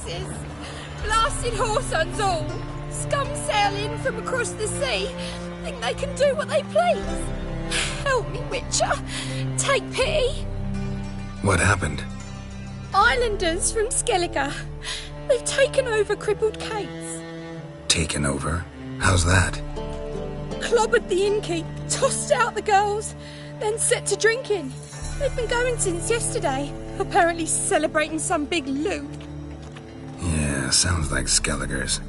pieces. Blasted whoresons all. Scum sail in from across the sea. Think they can do what they please. Help me, Witcher. Take pity. What happened? Islanders from Skellige. They've taken over crippled Kate's. Taken over? How's that? Clobbered the innkeep, tossed out the girls, then set to drinking. They've been going since yesterday, apparently celebrating some big loot. Yeah, sounds like Skelligers.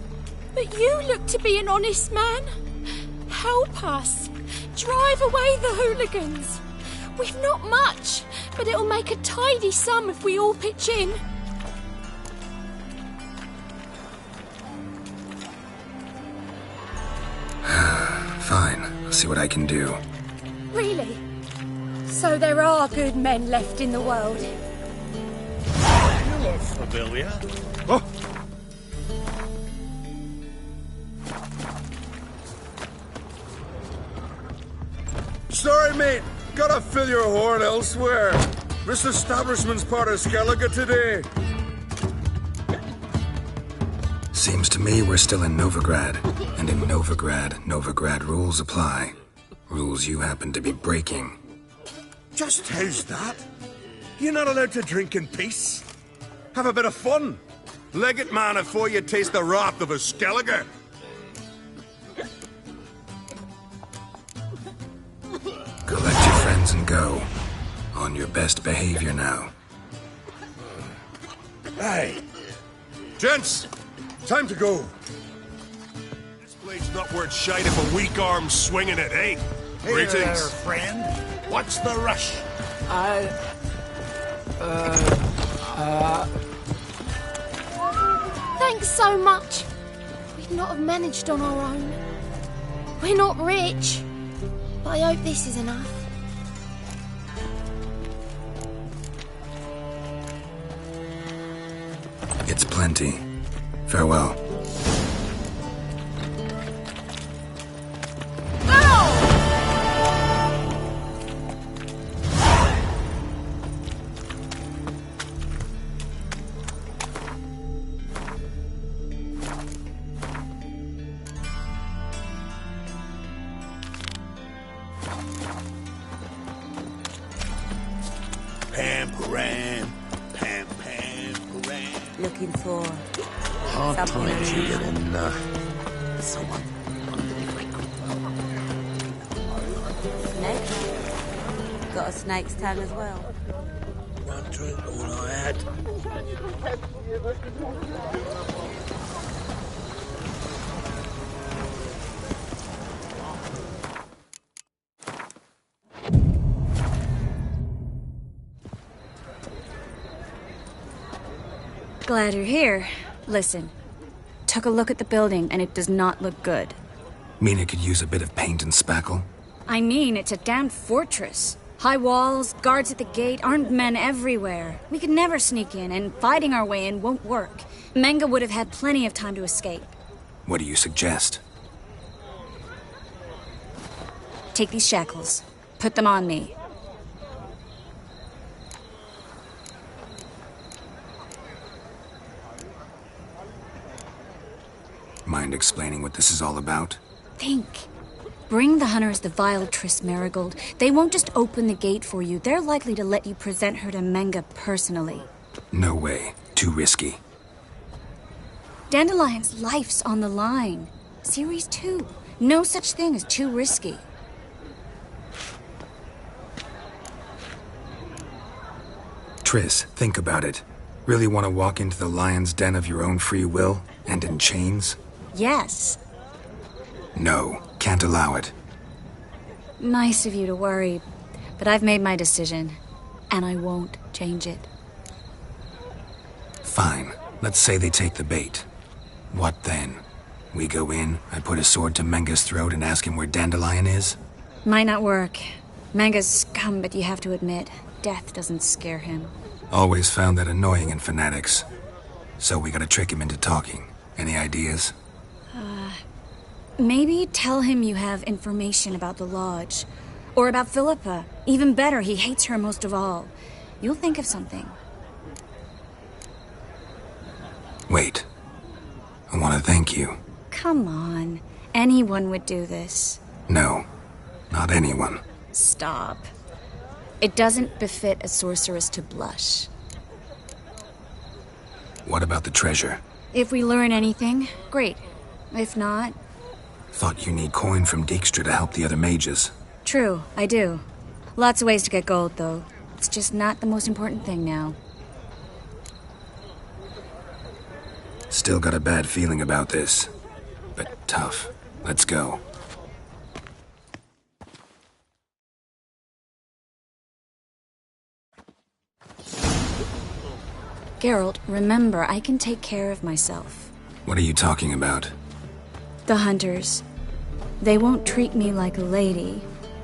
But you look to be an honest man. Help us. Drive away the hooligans. We've not much, but it'll make a tidy sum if we all pitch in. Fine, I'll see what I can do. Really? So there are good men left in the world? You look familiar. Oh! Sorry, mate. Gotta fill your horn elsewhere. This establishment's part of Skellige today. Seems to me we're still in Novigrad. And in Novigrad rules apply. Rules you happen to be breaking. Just how's that? You're not allowed to drink in peace? Have a bit of fun. Leg it, man, before you taste the wrath of a Skellige. Collect your friends and go. On your best behavior now. Hey. Gents, time to go. This blade's not worth shite if a weak arm's swinging it, eh? Hey Greetings. there, friend. What's the rush? Thanks so much. We'd not have managed on our own. We're not rich, but I hope this is enough. It's plenty. Farewell. Pam-param, pam-pam-param. Looking for Hard something times you unusual. get in, someone Snake? Got a snake's tongue as well. one drink, all I had. Glad you're here. Listen, took a look at the building and it does not look good. Mean it could use a bit of paint and spackle? I mean, it's a damn fortress. High walls, guards at the gate, armed men everywhere. We could never sneak in, and fighting our way in won't work. Menga would have had plenty of time to escape. What do you suggest? Take these shackles. Put them on me. Mind explaining what this is all about? Think. Bring the hunters the vile Triss Marigold. They won't just open the gate for you. They're likely to let you present her to Menga personally. No way. Too risky. Dandelion's life's on the line. Series 2. No such thing as too risky. Triss, think about it. Really want to walk into the lion's den of your own free will? And in chains? Yes. No, can't allow it. Nice of you to worry, but I've made my decision, and I won't change it. Fine. Let's say they take the bait. What then? We go in, I put a sword to Menga's throat and ask him where Dandelion is? Might not work. Manga's scum, but you have to admit, death doesn't scare him. Always found that annoying in fanatics. So we gotta trick him into talking. Any ideas? Maybe tell him you have information about the Lodge. Or about Philippa. Even better, he hates her most of all. You'll think of something. Wait. I want to thank you. Come on. Anyone would do this. No, not anyone. Stop. It doesn't befit a sorceress to blush. What about the treasure? If we learn anything, great. If not... Thought you need coin from Dijkstra to help the other mages. True, I do. Lots of ways to get gold, though. It's just not the most important thing now. Still got a bad feeling about this. But tough. Let's go. Geralt, remember, I can take care of myself. What are you talking about? The hunters. They won't treat me like a lady,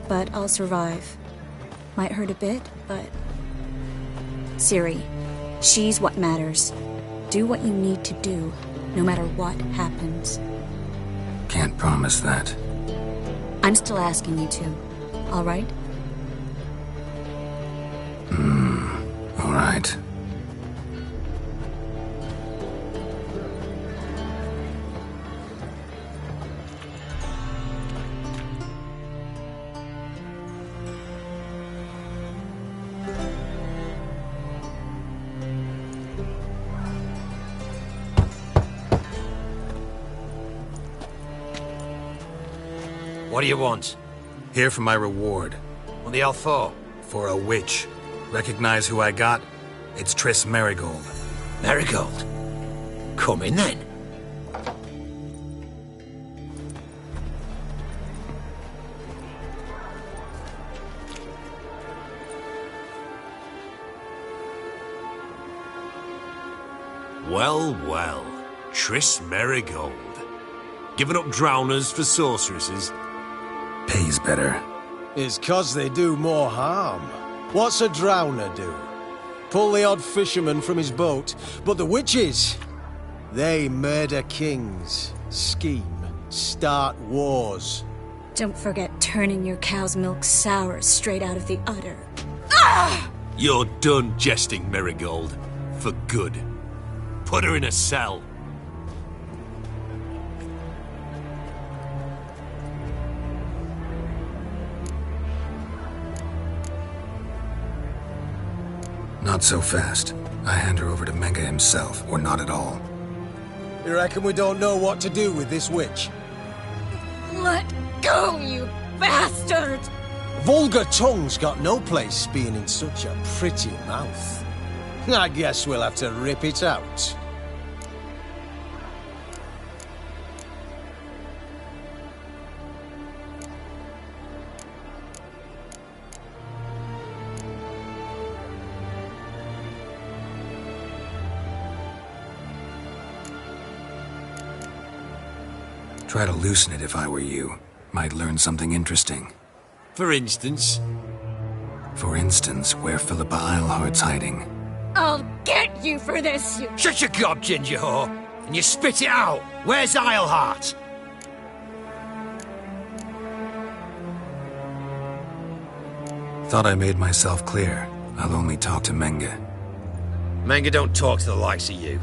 but I'll survive. Might hurt a bit, but... Ciri, she's what matters. Do what you need to do, no matter what happens. Can't promise that. I'm still asking you to, all right? All right. What do you want? Here for my reward. What the hell for? For a witch. Recognize who I got? It's Triss Merigold. Marigold? Come in then. Well, well. Triss Merigold. Giving up drowners for sorceresses? Pays better. It's 'cause they do more harm. What's a drowner do? Pull the odd fisherman from his boat. But the witches, they murder kings, scheme, start wars. Don't forget turning your cow's milk sour straight out of the udder. You're done jesting, Merigold. For good. Put her in a cell. Not so fast. I hand her over to Menge himself, or not at all. You reckon we don't know what to do with this witch? Let go, you bastard! Vulgar tongue's got no place being in such a pretty mouth. I guess we'll have to rip it out. Try to loosen it if I were you. Might learn something interesting. For instance? For instance, where Philippa Eilhart's hiding. I'll get you for this, you... Shut your gob, ginger whore, and you spit it out. Where's Eilhart? Thought I made myself clear. I'll only talk to Menge. Menge don't talk to the likes of you.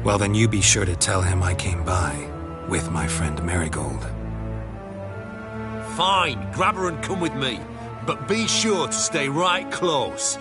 Well, then you be sure to tell him I came by. With my friend Merigold. Fine, grab her and come with me. But be sure to stay right close.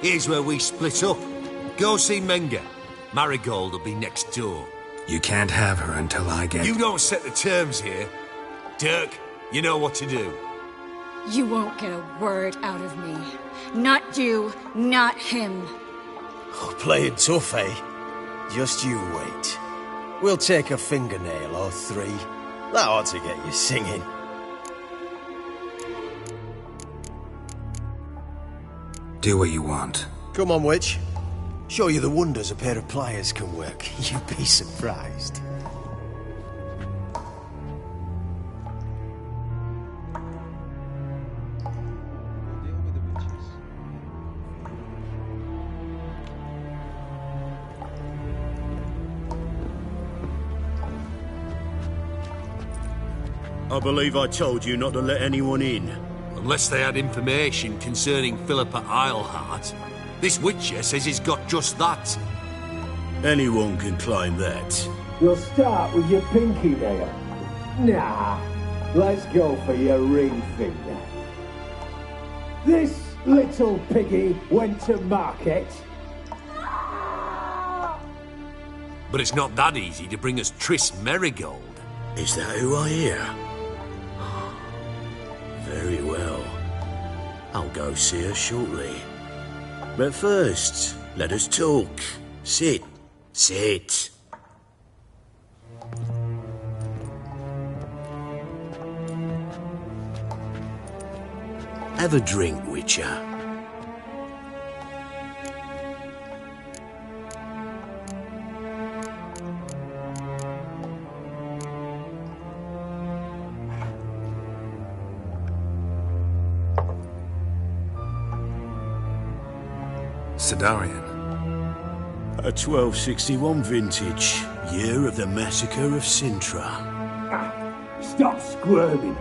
Here's where we split up. Go see Menge. Marigold will be next door. You can't have her until I get... You don't set the terms here. Dirk, you know what to do. You won't get a word out of me. Not you, not him. Oh, playing tough, eh? Just you wait. We'll take a fingernail or three. That ought to get you singing. Do what you want. Come on, witch. Show you the wonders a pair of pliers can work. You'd be surprised. I believe I told you not to let anyone in. Unless they had information concerning Philippa Eilhart. This witcher says he's got just that. Anyone can claim that. You'll start with your pinky nail. Nah, let's go for your ring finger. This little piggy went to market. But it's not that easy to bring us Triss Merigold. Is that who I hear? Very well. I'll go see her shortly. But first, let us talk. Sit. Sit. Have a drink, Witcher. Sidarian. A 1261 vintage, year of the massacre of Sintra. Stop squirming.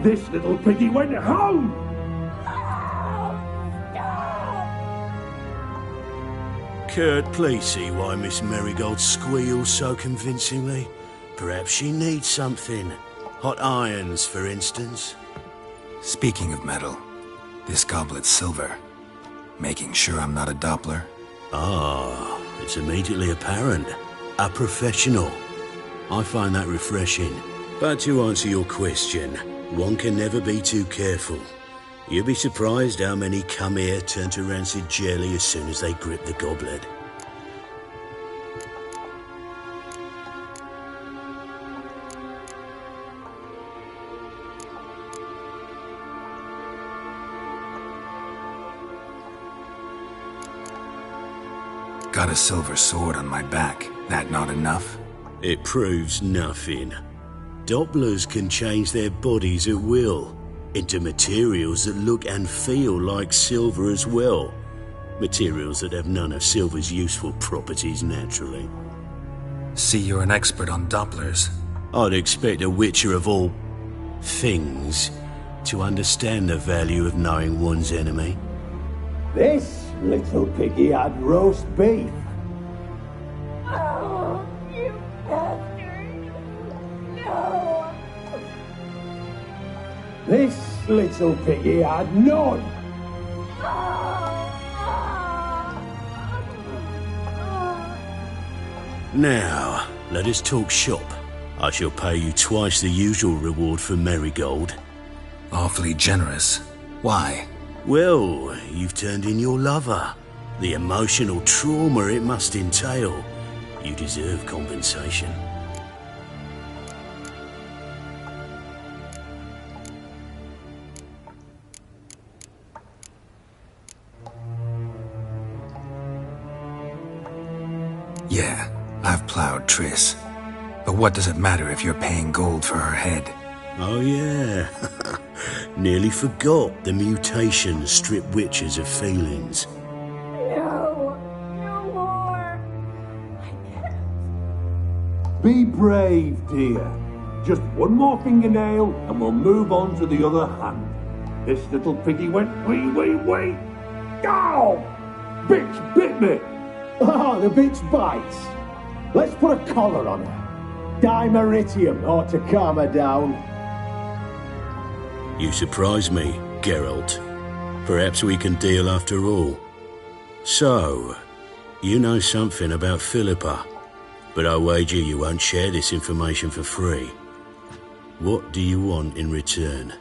This little piggy went home. Kurt, please see why Miss Merigold squeals so convincingly. Perhaps she needs something. Hot irons, for instance. Speaking of metal, this goblet's silver. Making sure I'm not a Doppler? Ah, it's immediately apparent. A professional. I find that refreshing. But to answer your question, one can never be too careful. You'll be surprised how many come here turn to rancid jelly as soon as they grip the goblet. Got a silver sword on my back. That not enough? It proves nothing. Dopplers can change their bodies at will, into materials that look and feel like silver as well. Materials that have none of silver's useful properties naturally. See, you're an expert on Dopplers. I'd expect a witcher of all things to understand the value of knowing one's enemy. This little piggy had roast beef. Oh, you bastard! No! This little piggy had none. Now, let us talk shop. I shall pay you twice the usual reward for Merigold. Awfully generous. Why? Well, you've turned in your lover. The emotional trauma it must entail. You deserve compensation. Yeah, I've plowed Triss. But what does it matter if you're paying gold for her head? Oh yeah. Nearly forgot the mutations strip witches of feelings. No! No more! I can't. Be brave, dear. Just one more fingernail and we'll move on to the other hand. This little piggy went wee. Ow! Bitch bit me! Oh, the bitch bites. Let's put a collar on her. Dimeritium ought to calm her down. You surprise me, Geralt. Perhaps we can deal after all. So, you know something about Philippa, but I wager you won't share this information for free. What do you want in return?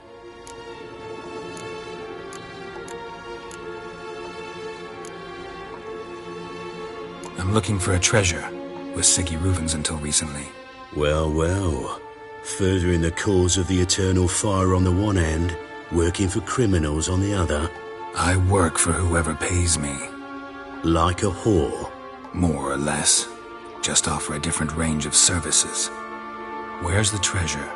I'm looking for a treasure. Was Siggy Reuven's until recently. Well. Furthering the cause of the eternal fire on the one hand, working for criminals on the other. I work for whoever pays me. Like a whore? More or less. Just offer a different range of services. Where's the treasure?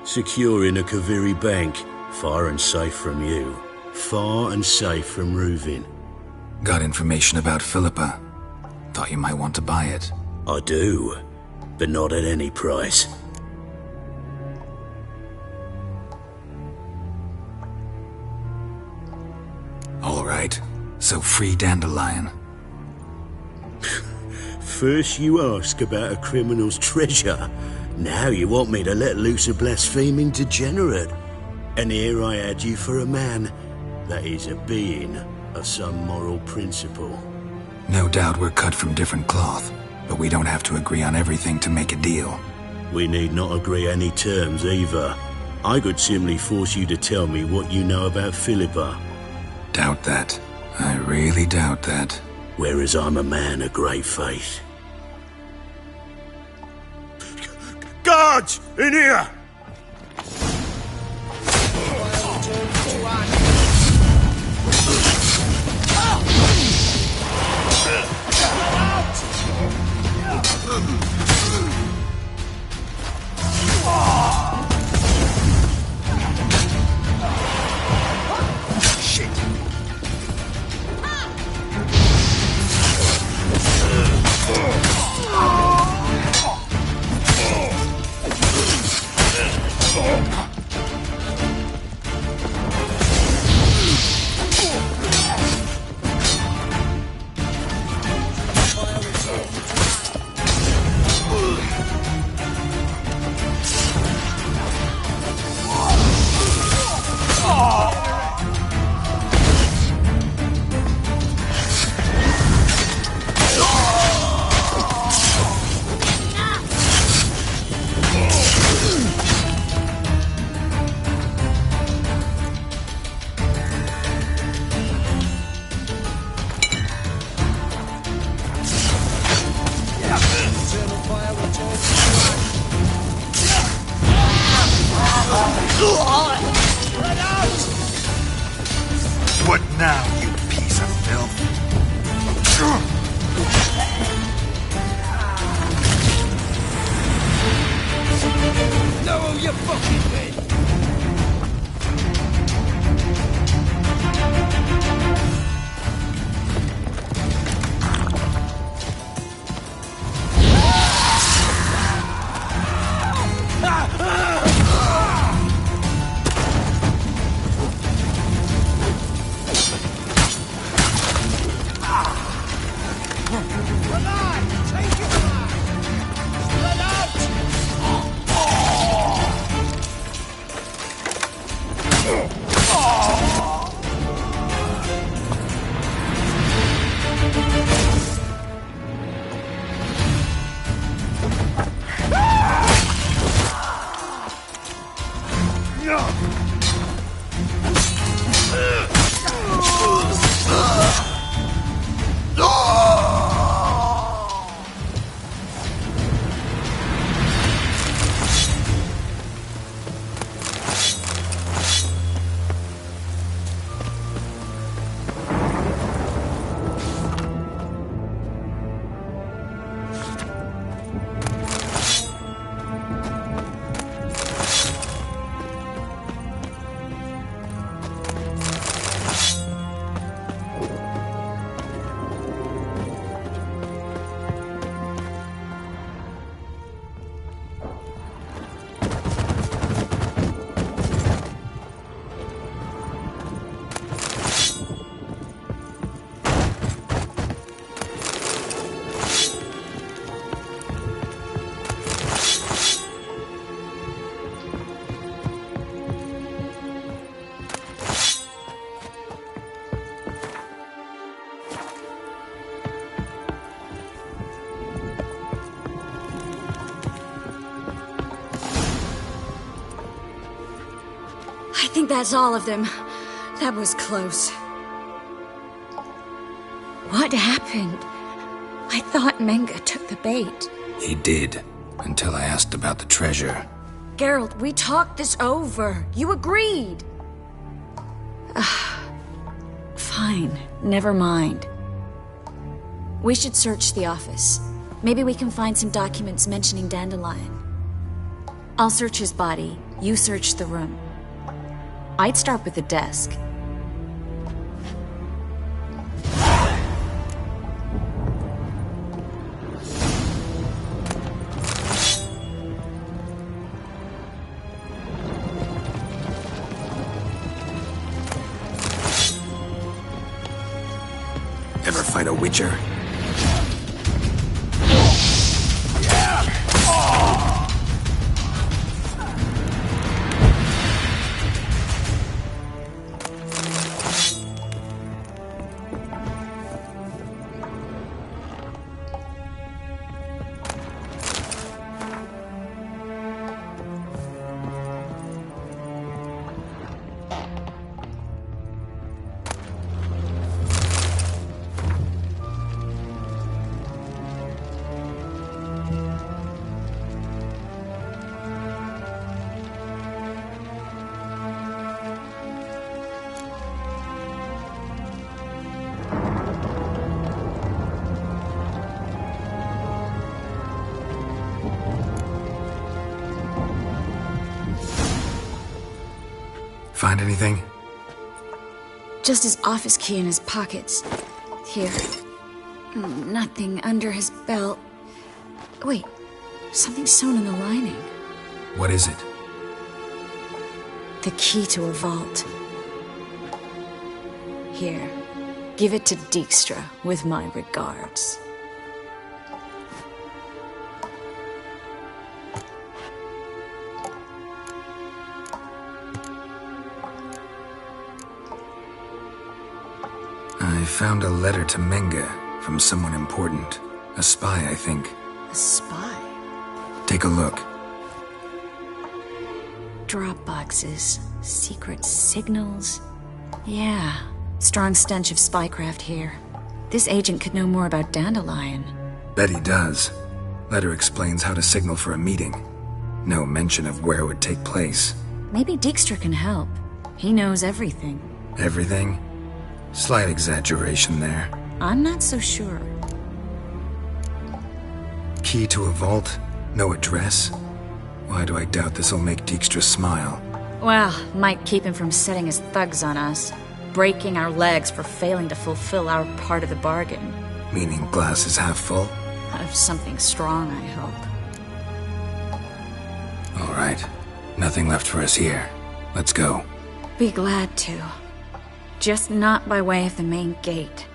Secure in a Kaviri bank, far and safe from you. Far and safe from Reuven. Got information about Philippa. Thought you might want to buy it. I do, but not at any price. All right, so free Dandelion. First you ask about a criminal's treasure. Now you want me to let loose a blaspheming degenerate. And here I had you for a man. That is a being of some moral principle. No doubt we're cut from different cloth, but we don't have to agree on everything to make a deal. We need not agree any terms either. I could simply force you to tell me what you know about Philippa. Doubt that. I really doubt that. Whereas I'm a man of great faith. Guards! In here! What now, you piece of filth? Know who you're fucking with! I think that's all of them. That was close. What happened? I thought Menga took the bait. He did, until I asked about the treasure. Geralt, we talked this over. You agreed. Fine, never mind. We should search the office. Maybe we can find some documents mentioning Dandelion. I'll search his body. You search the room. I'd start with the desk. Ever fight a Witcher? Find anything? Just his office key in his pockets. Here. Nothing under his belt. Wait, something sewn in the lining. What is it? The key to a vault. Here, give it to Dijkstra with my regards. I found a letter to Menga from someone important. A spy, I think. A spy? Take a look. Drop boxes, secret signals. Yeah, strong stench of spycraft here. This agent could know more about Dandelion. Bet he does. Letter explains how to signal for a meeting. No mention of where it would take place. Maybe Dijkstra can help. He knows everything. Everything? Slight exaggeration there. I'm not so sure. Key to a vault? No address? Why do I doubt this'll make Dijkstra smile? Well, might keep him from setting his thugs on us. Breaking our legs for failing to fulfill our part of the bargain. Meaning glass is half full? Of something strong, I hope. All right. Nothing left for us here. Let's go. Be glad to. Just not by way of the main gate.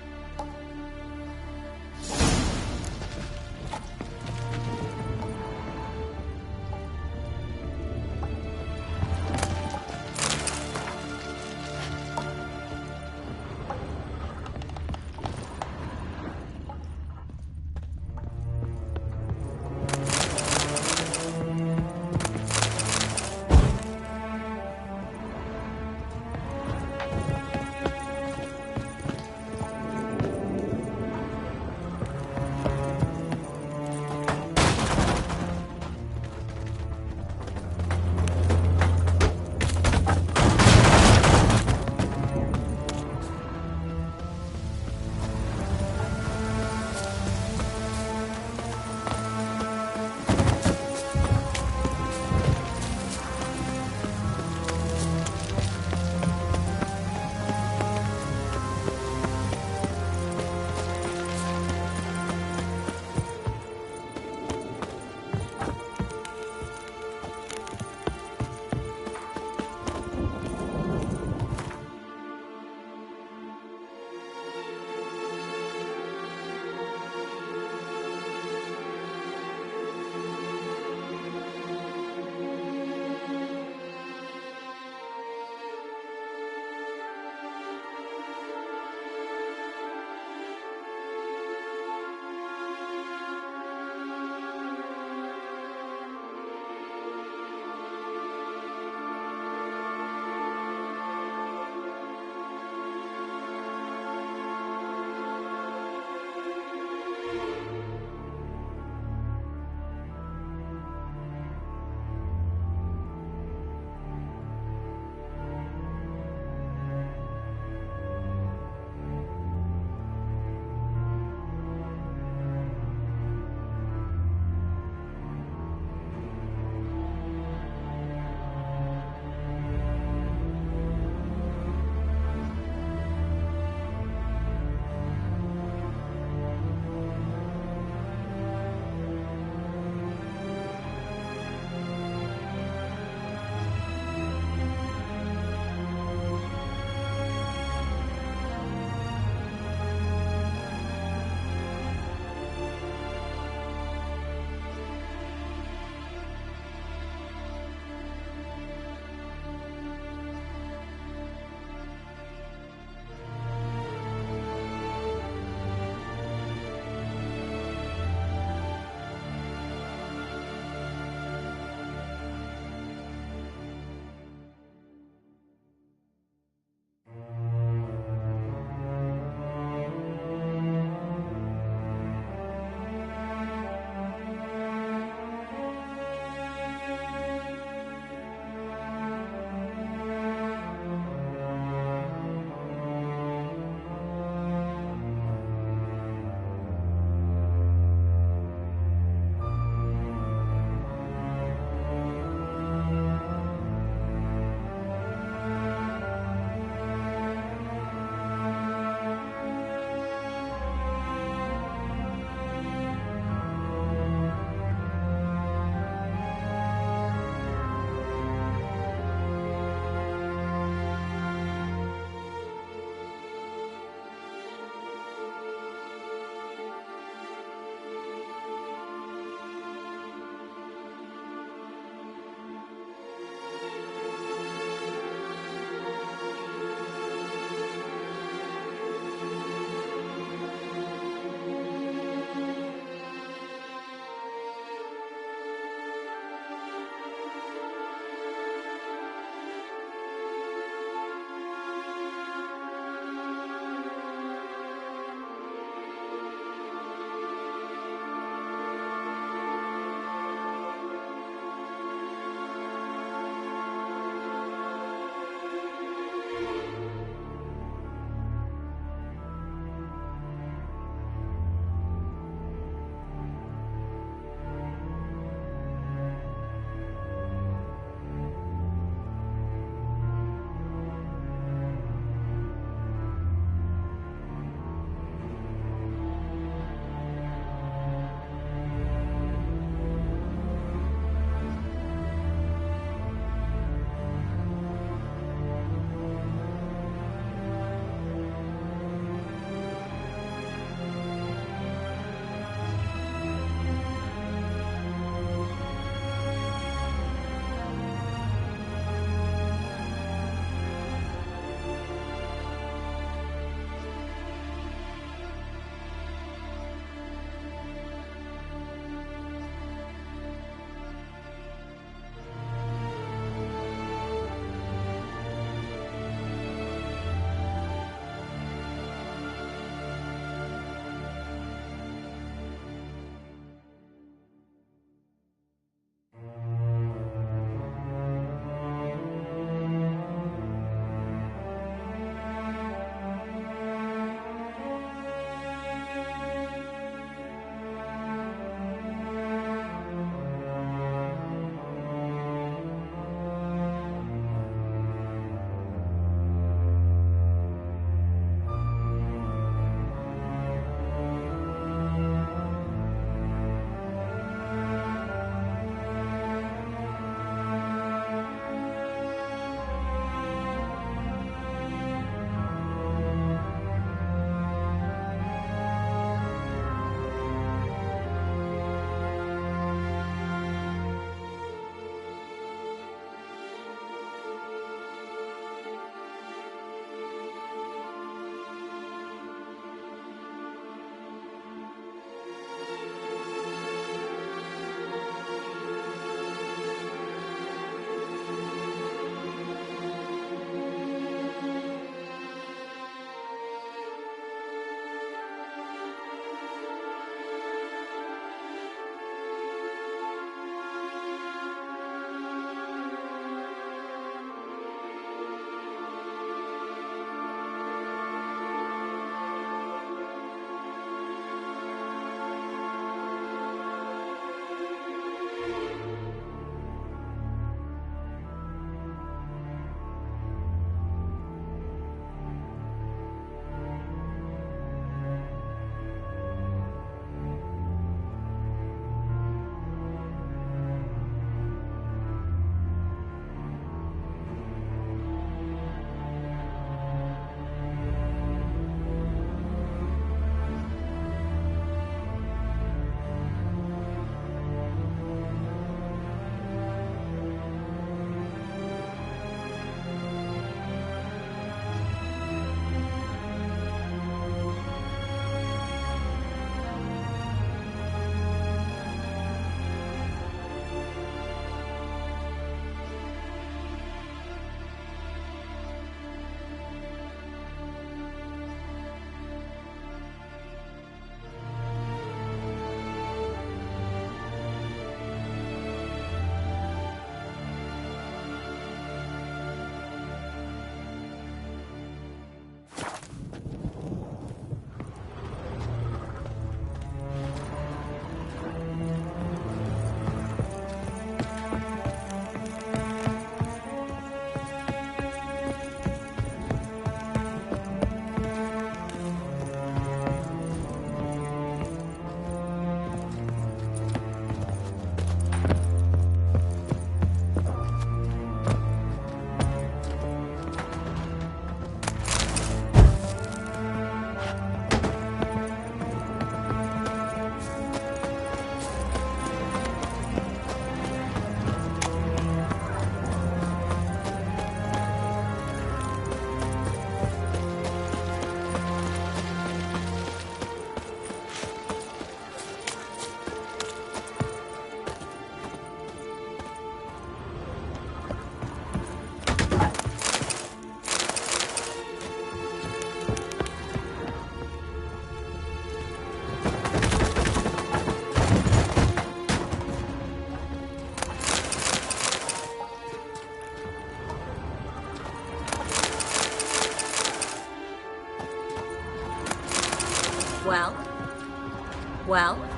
Well?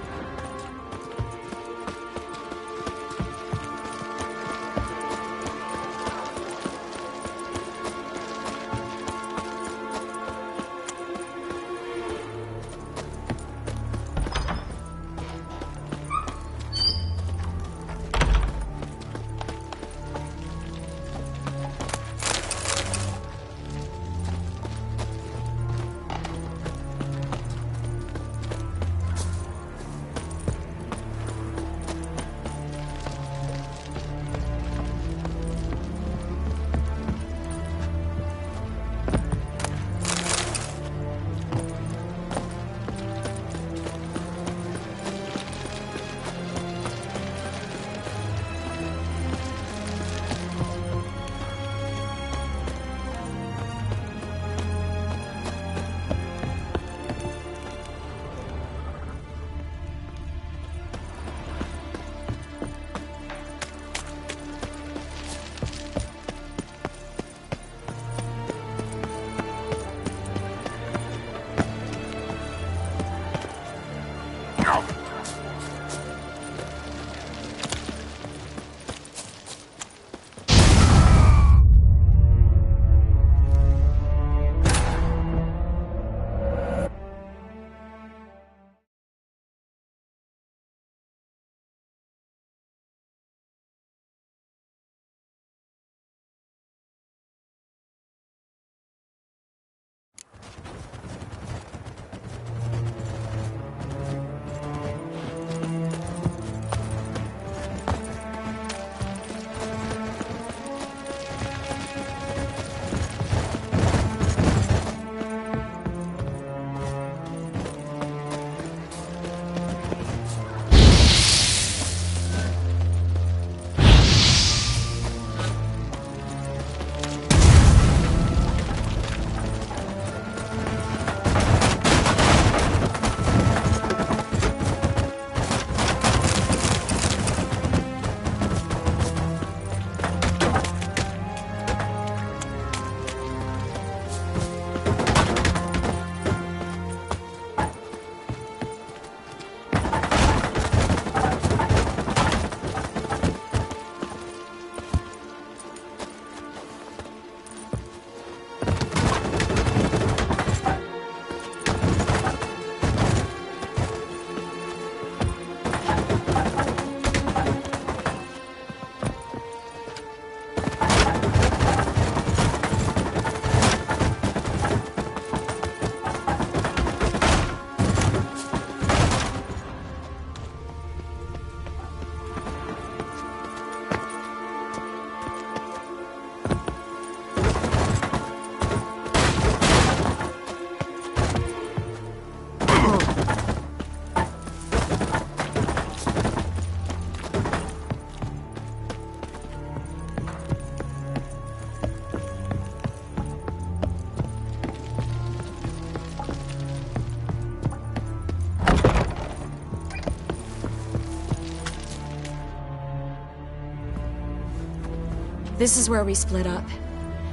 This is where we split up.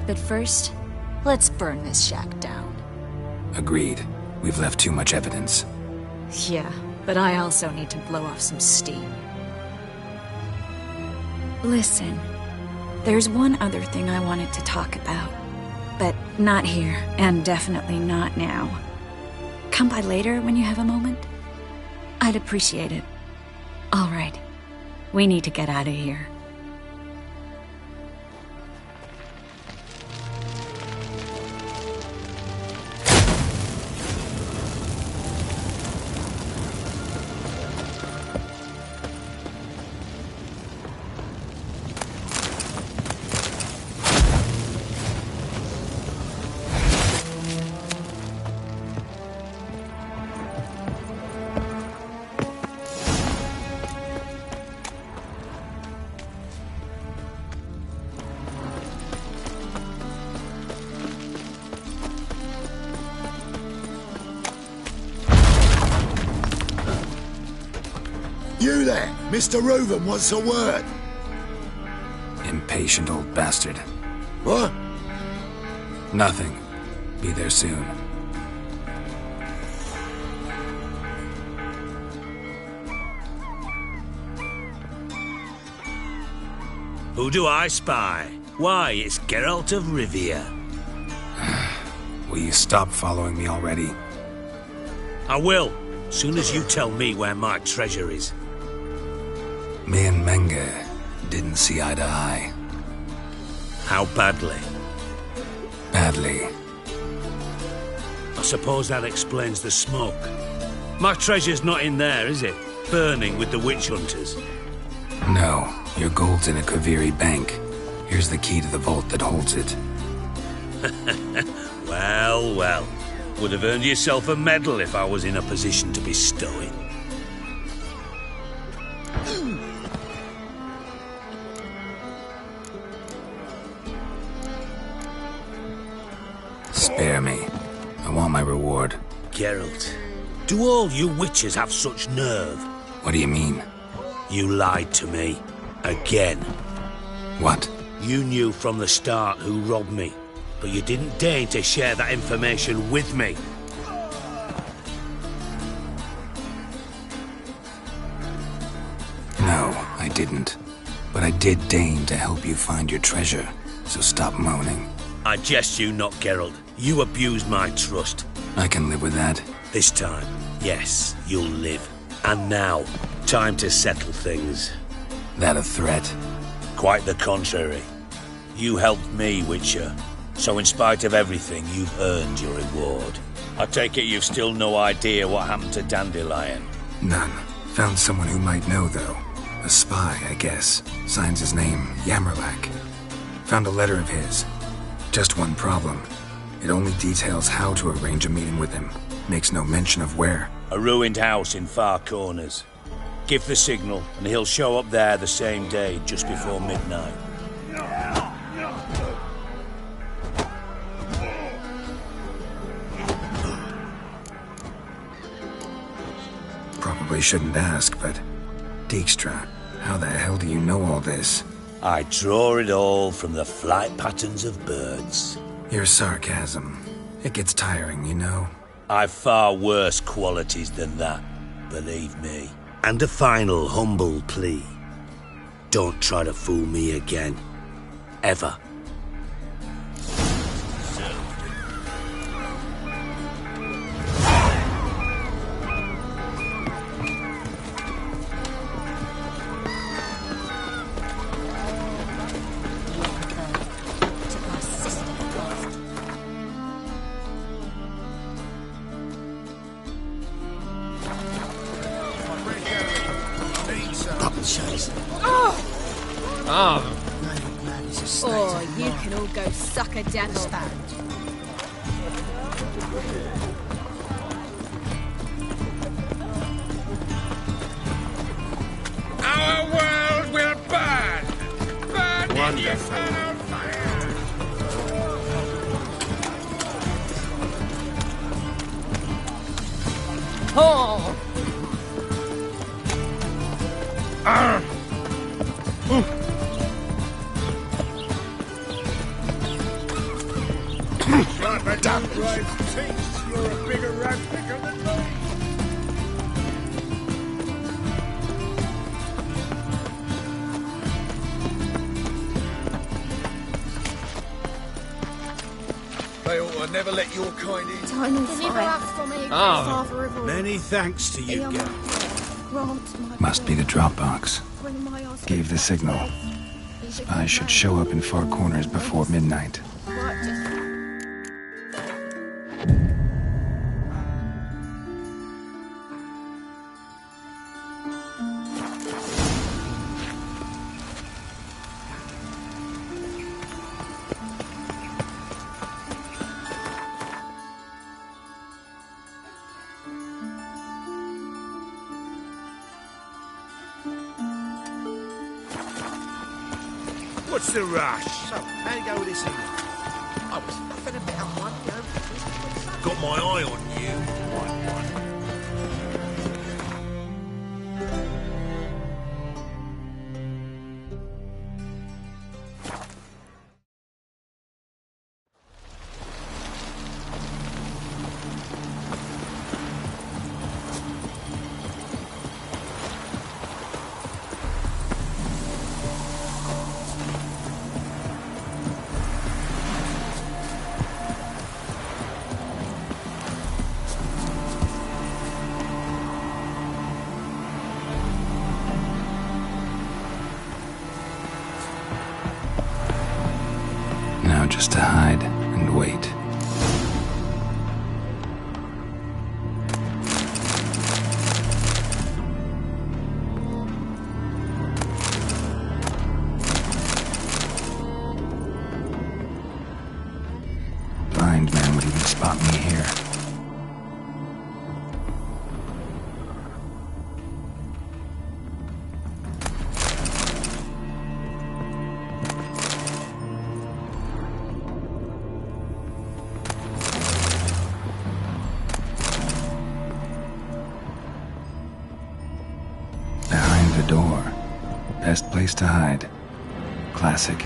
But first, let's burn this shack down. Agreed. We've left too much evidence. Yeah, but I also need to blow off some steam. Listen, there's one other thing I wanted to talk about. But not here, and definitely not now. Come by later when you have a moment? I'd appreciate it. All right. We need to get out of here. You there! Mr. Reuven wants a word! Impatient old bastard. What? Nothing. Be there soon. Who do I spy? Why, it's Geralt of Rivia. Will you stop following me already? I will, soon as you tell me where my treasure is. Me and Menge didn't see eye to eye. How badly? Badly. I suppose that explains the smoke. My treasure's not in there, is it? Burning with the witch hunters. No, your gold's in a Kaviri bank. Here's the key to the vault that holds it. Well, well. Would have earned yourself a medal if I was in a position to bestow it. Spare me. I want my reward. Geralt, do all you witches have such nerve? What do you mean? You lied to me. Again. What? You knew from the start who robbed me, but you didn't deign to share that information with me. No, I didn't. But I did deign to help you find your treasure, so stop moaning. I jest you not, Geralt. You abused my trust. I can live with that. This time, yes, you'll live. And now, time to settle things. That a threat? Quite the contrary. You helped me, Witcher. So in spite of everything, you've earned your reward. I take it you've still no idea what happened to Dandelion? None. Found someone who might know, though. A spy, I guess. Signs his name, Yamerlak. Found a letter of his. Just one problem. It only details how to arrange a meeting with him. Makes no mention of where. A ruined house in Far Corners. Give the signal, and he'll show up there the same day, just before midnight. Probably shouldn't ask, but... Dijkstra, how the hell do you know all this? I draw it all from the flight patterns of birds. Your sarcasm. It gets tiring, you know? I've far worse qualities than that, believe me. And a final humble plea. Don't try to fool me again. Ever. Oh, you can all go suck a devil. Our world will burn! Burn in your fire! Oh! Damn right, thinks you're a bigger rat picker than me. They ought to never let your kind in. Deliver us from here, Father of all. Many thanks to you, Geralt. Grant my Must be the Dropbox. bring my ass Gave the signal. Spies should show up in Far Corners before midnight. right just What's the rush? So, how do you go with this evening? I was nothing about one, you know. Got my eye on you. Just to hide and wait. Blind man would even spot me here. Behind the door. Best place to hide. Classic.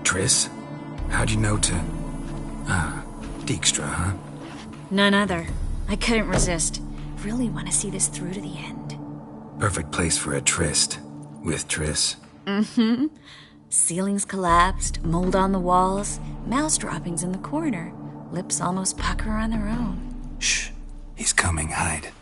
Triss? How'd you know to... Dijkstra, huh? None other. I couldn't resist. Really want to see this through to the end. Perfect place for a tryst. With Triss. Mm-hmm. Ceilings collapsed, mold on the walls, mouse droppings in the corner. Lips almost pucker on their own. Shh. He's coming. Hide.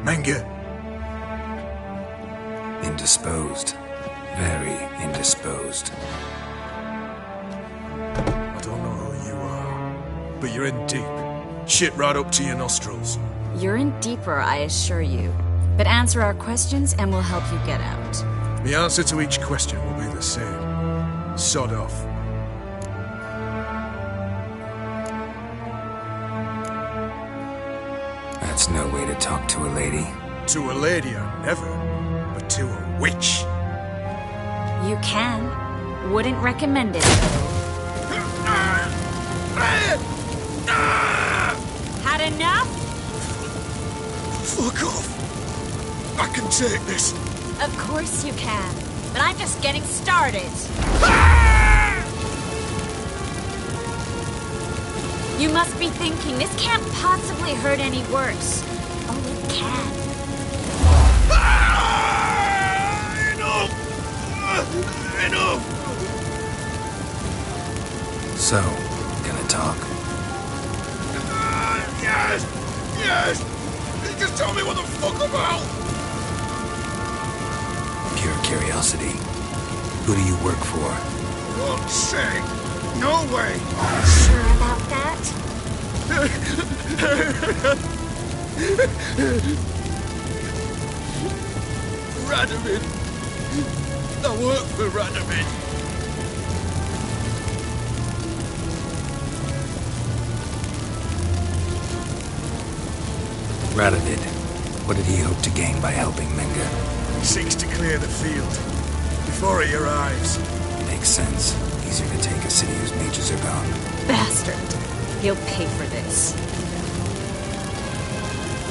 Menge. Indisposed. Very indisposed. I don't know who you are, but you're in deep. Shit right up to your nostrils. You're in deeper, I assure you. But answer our questions and we'll help you get out. The answer to each question will be the same. Sod off. That's no way to talk to a lady. To a lady, I never. But to a witch. You can. Wouldn't recommend it. Had enough? Fuck off. I can take this. Of course you can. But I'm just getting started. You must be thinking, this can't possibly hurt any worse. Oh, it can. Enough! Enough! So, gonna talk? Yes! Yes! Just tell me what the fuck about! Pure curiosity. Who do you work for? God's sake! No way! Sure about that? Radovid! I work for Radovid! Radovid. What did he hope to gain by helping Menge? He seeks to clear the field before he arrives. Makes sense. Easier to take a city whose mages are gone. Bastard. He'll pay for this.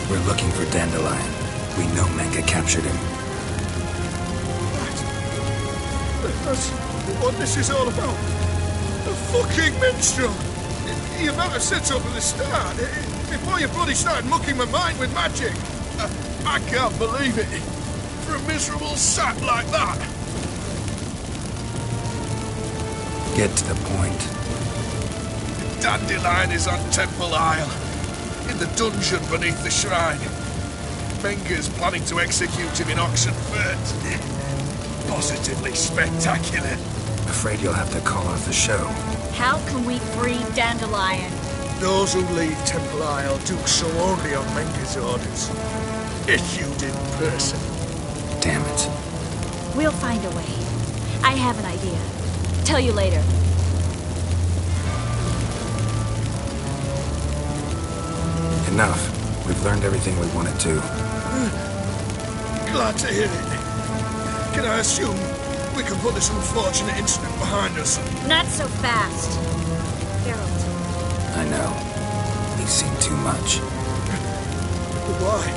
We're looking for Dandelion. We know Menge captured him. That's what this is all about. A fucking minstrel! You better set up at the start, before you bloody started mucking my mind with magic. I can't believe it. For a miserable sap like that. Get to the point. Dandelion is on Temple Isle, in the dungeon beneath the shrine. Menge's planning to execute him in Oxenfurt. Positively spectacular. Afraid you'll have to call off the show. How can we free Dandelion? Those who leave Temple Isle do so only on Menge's orders. Issued in person. Damn it. We'll find a way. I have an idea. Tell you later. Enough. We've learned everything we wanted to. Glad to hear it. Can I assume we can put this unfortunate incident behind us? Not so fast. Geralt. I know. He's seen too much. But why?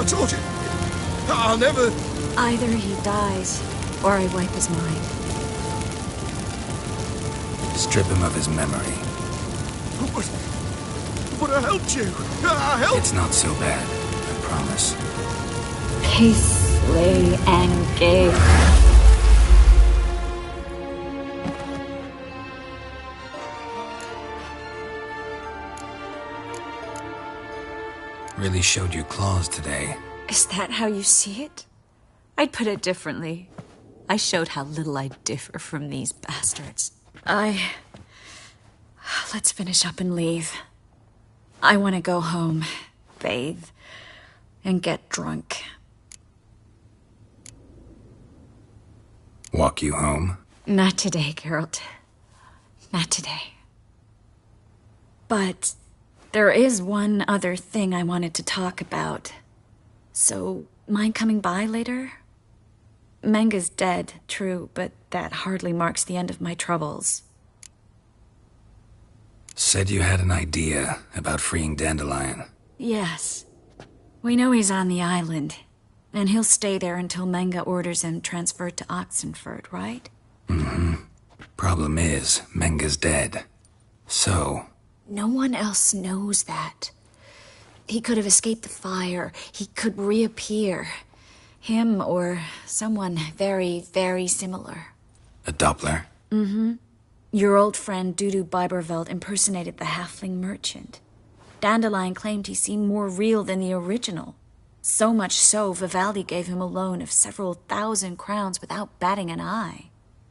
I told you. I'll never... Either he dies, or I wipe his mind. Strip him of his memory. But I helped you. I helped... It's not so bad, I promise. Peace, lay, and gay. Really showed you claws today. Is that how you see it? I'd put it differently. I showed how little I differ from these bastards. Let's finish up and leave. I want to go home, bathe, and get drunk. Walk you home? Not today, Geralt. Not today. But there is one other thing I wanted to talk about. So, mind coming by later? Menge's dead, true, but that hardly marks the end of my troubles. Said you had an idea about freeing Dandelion. Yes. We know he's on the island, and he'll stay there until Menge orders him transferred to Oxenford, right? Mm-hmm. Problem is, Menge's dead. So... No one else knows that. He could have escaped the fire. He could reappear. Him or someone very, very similar. A Doppler? Mm-hmm. Your old friend Dudu Biberveld impersonated the halfling merchant. Dandelion claimed he seemed more real than the original. So much so, Vivaldi gave him a loan of several thousand crowns without batting an eye.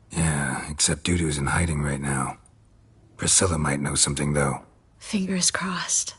Yeah, except Dudu's in hiding right now. Priscilla might know something, though. Fingers crossed.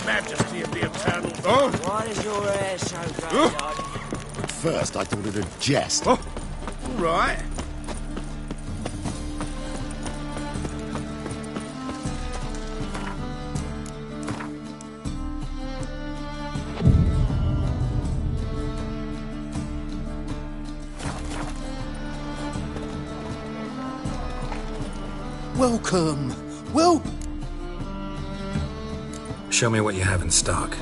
Majesty of the Eternal. Oh! Why is your hair so grey, darling? At first, I thought it a jest. Oh, all right. Welcome. Well... Show me what you have in stock.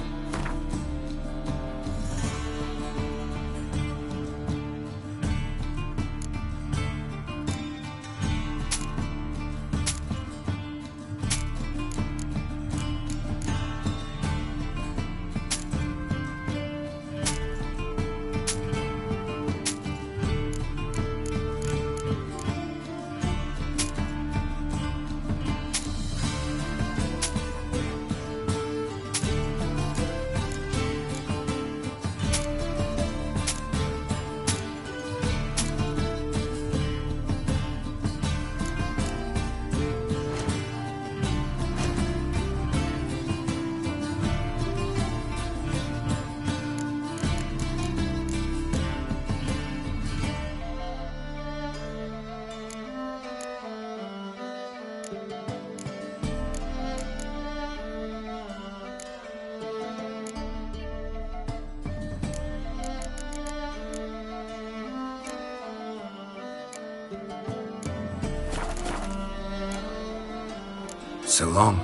So long.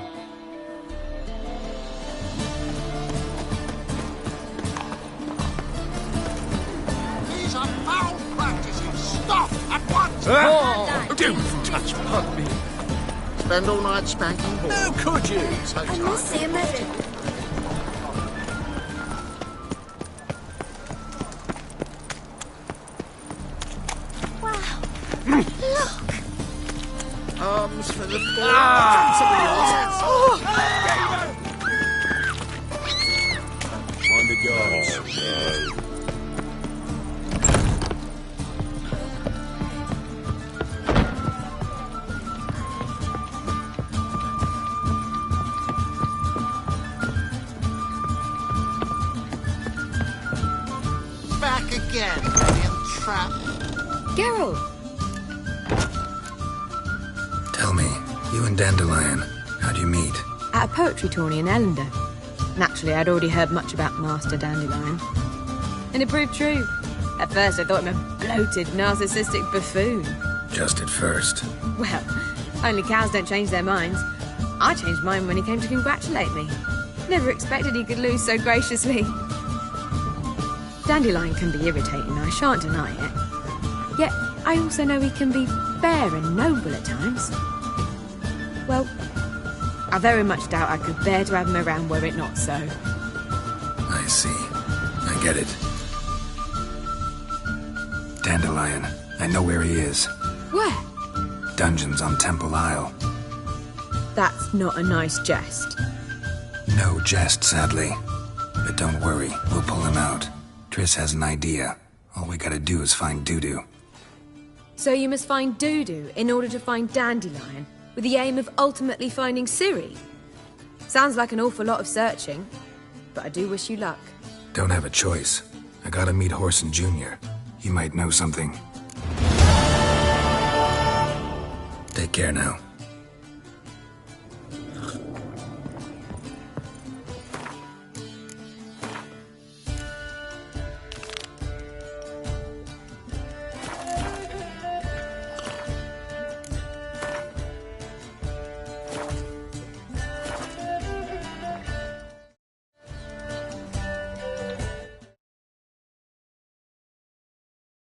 These are foul practices. Stop at once. Don't touch me. Spend all night spanking balls. How could you? I must see a medic. Wow. Look. Arms for the fall. Mind the guards. Back again, alien trap. Geralt! Tell me, you and Dandelion, how'd you meet? At a poetry tourney in Ellender. Naturally, I'd already heard much about Master Dandelion. And it proved true. At first, I thought him a bloated, narcissistic buffoon. Just at first. Well, only cows don't change their minds. I changed mine when he came to congratulate me. Never expected he could lose so graciously. Dandelion can be irritating, I shan't deny it. Yet, I also know he can be fair and noble at times. Well, I very much doubt I could bear to have him around were it not so. I see. I get it. Dandelion, I know where he is. Where? Dungeons on Temple Isle. That's not a nice jest. No jest, sadly. But don't worry, we'll pull him out. Triss has an idea. All we gotta do is find Dudu. So you must find Dudu in order to find Dandelion, with the aim of ultimately finding Ciri? Sounds like an awful lot of searching, but I do wish you luck. Don't have a choice. I gotta meet Horson Jr. He might know something. Take care now.